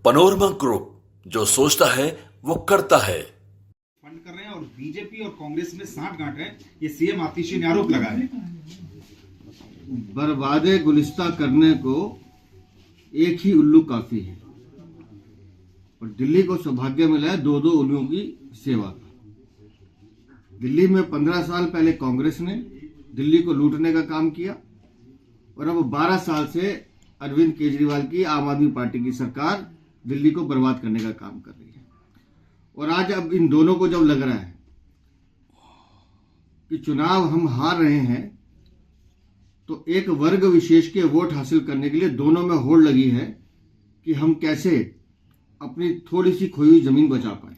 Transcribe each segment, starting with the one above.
Panorama group, जो सोचता है वो करता है। फंड कर रहे हैं और बीजेपी और कांग्रेस में सांठगांठ है, ये सीएम आतिशी ने आरोप लगाया है। बर्बादे गुलिस्ता करने को एक ही उल्लू काफी है और दिल्ली को सौभाग्य मिला है दो उल्लुओं की सेवा का। दिल्ली में 15 साल पहले कांग्रेस ने दिल्ली को लूटने का काम किया और अब 12 साल से अरविंद केजरीवाल की आम आदमी पार्टी की सरकार दिल्ली को बर्बाद करने का काम कर रही है। और आज अब इन दोनों को जब लग रहा है कि चुनाव हम हार रहे हैं, तो एक वर्ग विशेष के वोट हासिल करने के लिए दोनों में होड़ लगी है कि हम कैसे अपनी थोड़ी सी खोई हुई जमीन बचा पाए।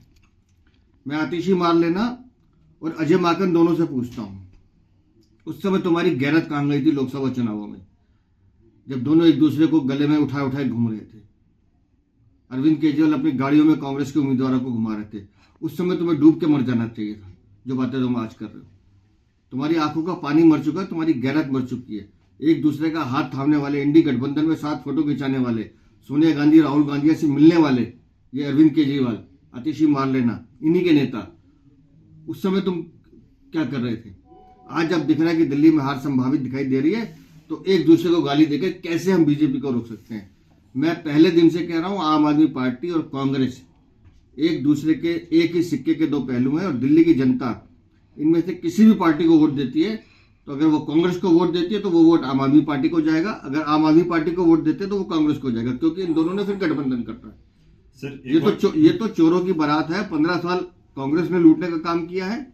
मैं आतिशी मारलेना और अजय माकन दोनों से पूछता हूं, उस समय तुम्हारी गैरत कहां गई थी लोकसभा चुनावों में, जब दोनों एक दूसरे को गले में उठाए उठाए घूम रहे थे। अरविंद केजरीवाल अपनी गाड़ियों में कांग्रेस के उम्मीदवारों को घुमा रहे थे। उस समय तुम्हें डूब के मर जाना चाहिए था। जो बातें तुम आज कर रहे हो, तुम्हारी आंखों का पानी मर चुका है, तुम्हारी गैरत मर चुकी है। एक दूसरे का हाथ थामने वाले, इंडी गठबंधन में साथ फोटो खिंचाने वाले, सोनिया गांधी राहुल गांधी से मिलने वाले, ये अरविंद केजरीवाल, आतिशी मारलेना, इन्हीं के नेता। उस समय तुम क्या कर रहे थे? आज जब दिख रहा है कि दिल्ली में हार संभावित दिखाई दे रही है, तो एक दूसरे को गाली देकर कैसे हम बीजेपी को रोक सकते हैं? मैं पहले दिन से कह रहा हूं, आम आदमी पार्टी और कांग्रेस एक दूसरे के एक ही सिक्के के दो पहलू हैं और दिल्ली की जनता इनमें से किसी भी पार्टी को वोट देती है, तो अगर वो कांग्रेस को वोट देती है तो वो वोट आम आदमी पार्टी को जाएगा, अगर आम आदमी पार्टी को वोट देते हैं तो वो कांग्रेस को जाएगा, क्योंकि इन दोनों ने फिर गठबंधन करना है। सर ये तो चोरों की बारात है। 15 साल कांग्रेस ने लूटने का काम किया है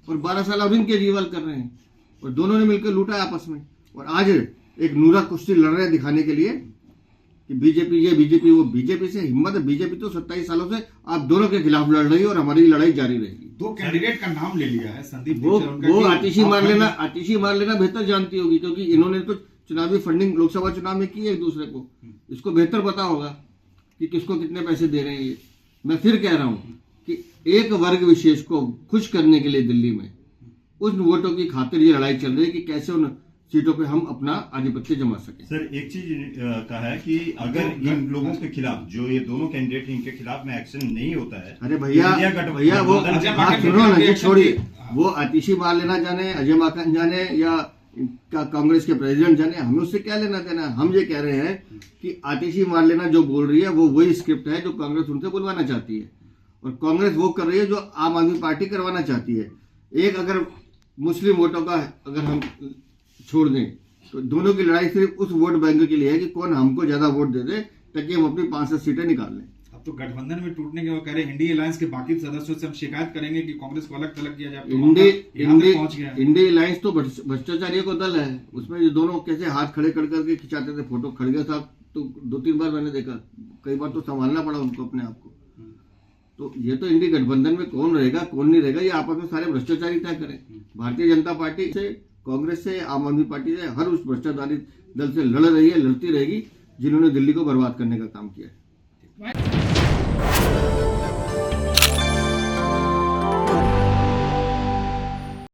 और 12 साल अरविंद केजरीवाल कर रहे हैं और दोनों ने मिलकर लूटा है आपस में। और आज एक नूरा कुश्ती लड़ रहे हैं दिखाने के लिए कि बीजेपी ये बीजेपी वो। बीजेपी से हिम्मत है? बीजेपी तो 27 सालों से आप दोनों के खिलाफ लड़ रही है और हमारी लड़ाई जारी रहेगी। 2 कैंडिडेट का नाम ले लिया है संदीप। वो आतिशी मार लेना बेहतर जानती होगी, क्योंकि इन्होंने तो चुनावी फंडिंग लोकसभा चुनाव में की है एक दूसरे को। इसको बेहतर पता होगा कि किसको कितने पैसे दे रहे हैं ये। मैं फिर कह रहा हूं कि एक वर्ग विशेष को खुश करने के लिए दिल्ली में उन वोटों की खातिर ये लड़ाई चल रही है कि कैसे उन सीटों पे हम अपना आधिपत्य जमा सके। सर, एक चीज का है कि अगर इन लोगों के खिलाफ, जो ये दोनों कैंडिडेट इनके खिलाफ में एक्शन नहीं होता है, अरे भैया वो सुनो ना, ये छोड़िए। वो आतिशी मारलेना जाने, अजय माकन जाने या कांग्रेस के प्रेसिडेंट जाने, हमें उससे क्या लेना देना। हम ये कह रहे हैं कि आतिशी मारलेना जो बोल रही है वो वही स्क्रिप्ट है जो कांग्रेस उनसे बुलवाना चाहती है और कांग्रेस वो कर रही है जो आम आदमी पार्टी करवाना चाहती है। एक अगर मुस्लिम वोटों का अगर हम छोड़ दें तो दोनों की लड़ाई सिर्फ उस वोट बैंक के लिए है कि कौन हमको ज्यादा वोट दे दे, ताकि हम अपनी 5-7 सीटें निकाल लें। अब तो गठबंधन में टूटने के वो कह रहे हैं, इंडिया अलायंस के बाकी सदस्यों से हम शिकायत करेंगे कि कांग्रेस को अलग थलग किया जाए। इंडिया अलायंस तो भ्रष्टाचारियों को दल है। उसमें ये दोनों कैसे हाथ खड़े कर करके खिंचाते थे फोटो। खड़गे साहब तो 2-3 बार मैंने देखा, कई बार तो संभालना पड़ा उनको अपने आप को। तो ये तो इंडिया गठबंधन में कौन रहेगा कौन नहीं रहेगा, ये आपस में सारे भ्रष्टाचारी तय करें। भारतीय जनता पार्टी से, कांग्रेस से, आम आदमी पार्टी से, हर उस भ्रष्टाचारी दल से लड़ रही है, लड़ती रहेगी जिन्होंने दिल्ली को बर्बाद करने का काम किया है।